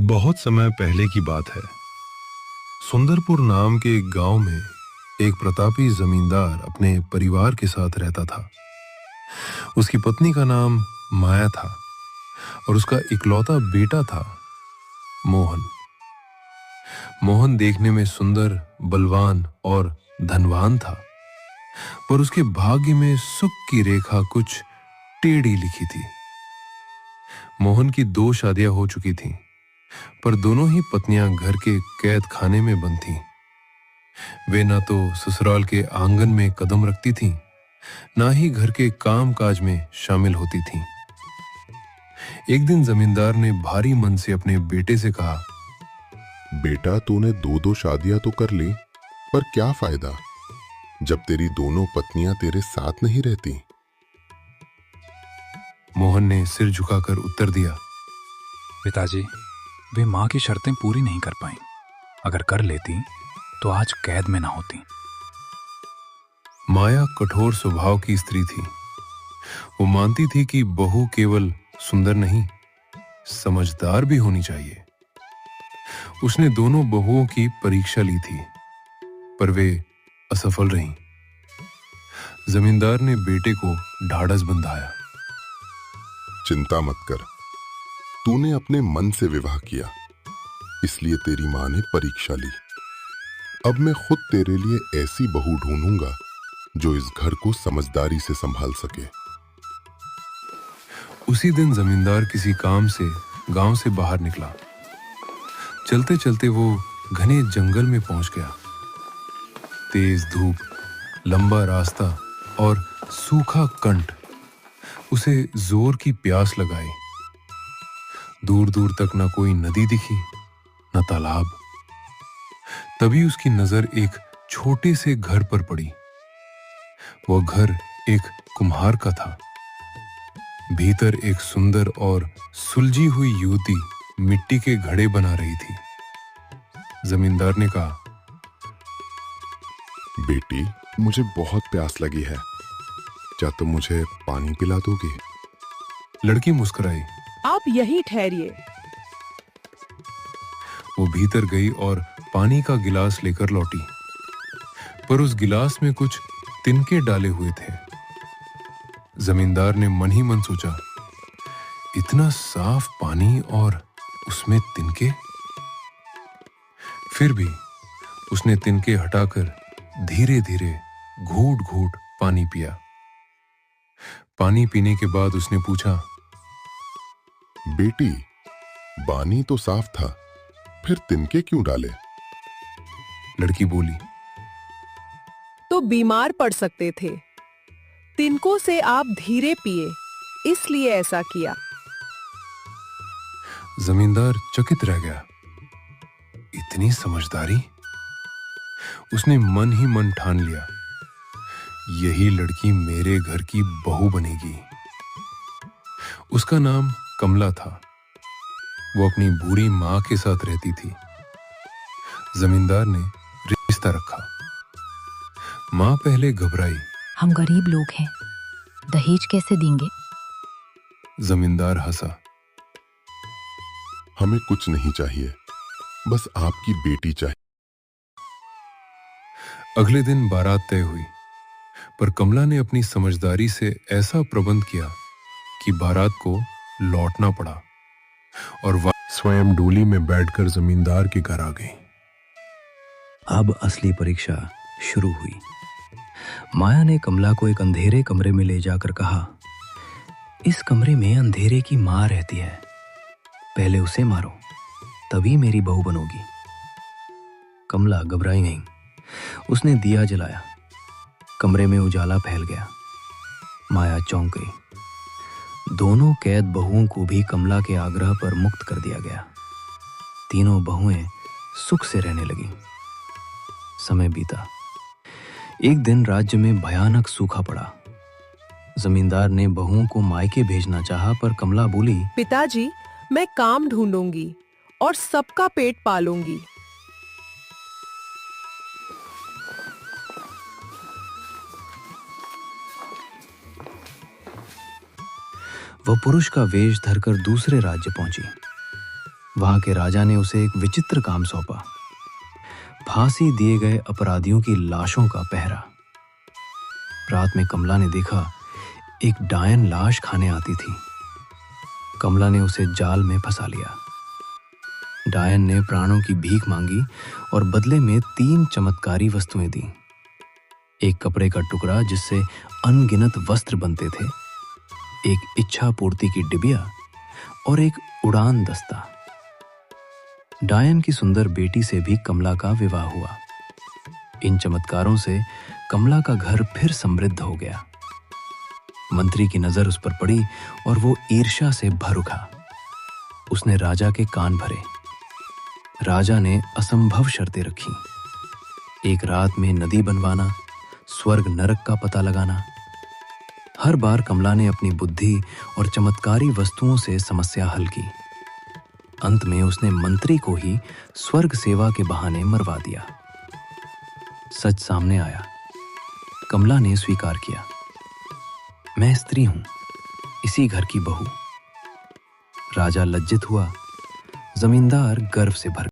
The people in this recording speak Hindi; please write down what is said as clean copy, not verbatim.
बहुत समय पहले की बात है। सुंदरपुर नाम के एक गांव में एक प्रतापी जमींदार अपने परिवार के साथ रहता था। उसकी पत्नी का नाम माया था और उसका इकलौता बेटा था मोहन। मोहन देखने में सुंदर, बलवान और धनवान था, पर उसके भाग्य में सुख की रेखा कुछ टेढ़ी लिखी थी। मोहन की 2 शादियां हो चुकी थीं, पर दोनों ही पत्नियां घर के कैद खाने में बंद थीं। वे न तो ससुराल के आंगन में कदम रखती थीं, ना ही घर के काम काज में शामिल होती थीं। एक दिन जमींदार ने भारी मन से अपने बेटे से कहा, बेटा, तूने 2-2 शादियां तो कर ली, पर क्या फायदा जब तेरी दोनों पत्नियां तेरे साथ नहीं रहती। मोहन ने सिर झुकाकर उत्तर दिया, पिताजी, वे माँ की शर्तें पूरी नहीं कर पाईं। अगर कर लेती तो आज कैद में ना होती। माया कठोर स्वभाव की स्त्री थी। वो मानती थी कि बहू केवल सुंदर नहीं, समझदार भी होनी चाहिए। उसने दोनों बहुओं की परीक्षा ली थी, पर वे असफल रहीं। जमींदार ने बेटे को ढाढ़स बंधाया। चिंता मत कर, तूने अपने मन से विवाह किया, इसलिए तेरी मां ने परीक्षा ली। अब मैं खुद तेरे लिए ऐसी बहू ढूंढूंगा जो इस घर को समझदारी से संभाल सके। उसी दिन जमींदार किसी काम से गांव से बाहर निकला। चलते चलते वो घने जंगल में पहुंच गया। तेज धूप, लंबा रास्ता और सूखा कंठ उसे जोर की प्यास लगाई। दूर दूर तक न कोई नदी दिखी, न तालाब। तभी उसकी नजर एक छोटे से घर पर पड़ी। वह घर एक कुम्हार का था। भीतर एक सुंदर और सुलझी हुई युवती मिट्टी के घड़े बना रही थी। जमींदार ने कहा, बेटी, मुझे बहुत प्यास लगी है, क्या तुम मुझे पानी पिला दोगी? लड़की मुस्कुराई। आप यहीं ठहरिए। वो भीतर गई और पानी का गिलास लेकर लौटी, पर उस गिलास में कुछ तिनके डाले हुए थे। जमींदार ने मन ही मन सोचा, इतना साफ पानी और उसमें तिनके। फिर भी उसने तिनके हटाकर धीरे धीरे घूंट घूंट पानी पिया। पानी पीने के बाद उसने पूछा, बेटी, पानी तो साफ था, फिर तिनके क्यों डाले? लड़की बोली, तो बीमार पड़ सकते थे। तिनकों से आप धीरे पिए, इसलिए ऐसा किया। जमींदार चकित रह गया। इतनी समझदारी! उसने मन ही मन ठान लिया, यही लड़की मेरे घर की बहू बनेगी। उसका नाम कमला था। वो अपनी बूढ़ी मां के साथ रहती थी। जमींदार ने रिश्ता रखा। मां पहले घबराई। हम गरीब लोग हैं, दहेज कैसे देंगे? जमींदार हंसा। हमें कुछ नहीं चाहिए, बस आपकी बेटी चाहिए। अगले दिन बारात तय हुई, पर कमला ने अपनी समझदारी से ऐसा प्रबंध किया कि बारात को लौटना पड़ा और वह स्वयं डोली में बैठकर जमींदार के घर आ गई। अब असली परीक्षा शुरू हुई। माया ने कमला को एक अंधेरे कमरे में ले जाकर कहा, इस कमरे में अंधेरे की मां रहती है, पहले उसे मारो, तभी मेरी बहू बनोगी। कमला घबराई नहीं। उसने दिया जलाया। कमरे में उजाला फैल गया। माया चौंक गई। दोनों कैद बहुओं को भी कमला के आग्रह पर मुक्त कर दिया गया। तीनों बहुएं सुख से रहने लगीं। समय बीता। एक दिन राज्य में भयानक सूखा पड़ा। जमींदार ने बहुओं को मायके भेजना चाहा, पर कमला बोली, पिताजी, मैं काम ढूंढूंगी और सबका पेट पालूंगी। वह पुरुष का वेश धरकर दूसरे राज्य पहुंची। वहां के राजा ने उसे एक विचित्र काम सौंपा, फांसी दिए गए अपराधियों की लाशों का पहरा। रात में कमला ने देखा एक डायन लाश खाने आती थी। कमला ने उसे जाल में फंसा लिया। डायन ने प्राणों की भीख मांगी और बदले में 3 चमत्कारी वस्तुएं दी। एक कपड़े का टुकड़ा जिससे अनगिनत वस्त्र बनते थे, एक इच्छा पूर्ति की डिबिया और एक उड़ान दस्ता। डायन की सुंदर बेटी से भी कमला का विवाह हुआ। इन चमत्कारों से कमला का घर फिर समृद्ध हो गया। मंत्री की नजर उस पर पड़ी और वो ईर्ष्या से भर उठा। उसने राजा के कान भरे। राजा ने असंभव शर्तें रखी। एक रात में नदी बनवाना, स्वर्ग नरक का पता लगाना। हर बार कमला ने अपनी बुद्धि और चमत्कारी वस्तुओं से समस्या हल की। अंत में उसने मंत्री को ही स्वर्ग सेवा के बहाने मरवा दिया। सच सामने आया। कमला ने स्वीकार किया, मैं स्त्री हूं, इसी घर की बहू। राजा लज्जित हुआ। जमींदार गर्व से भर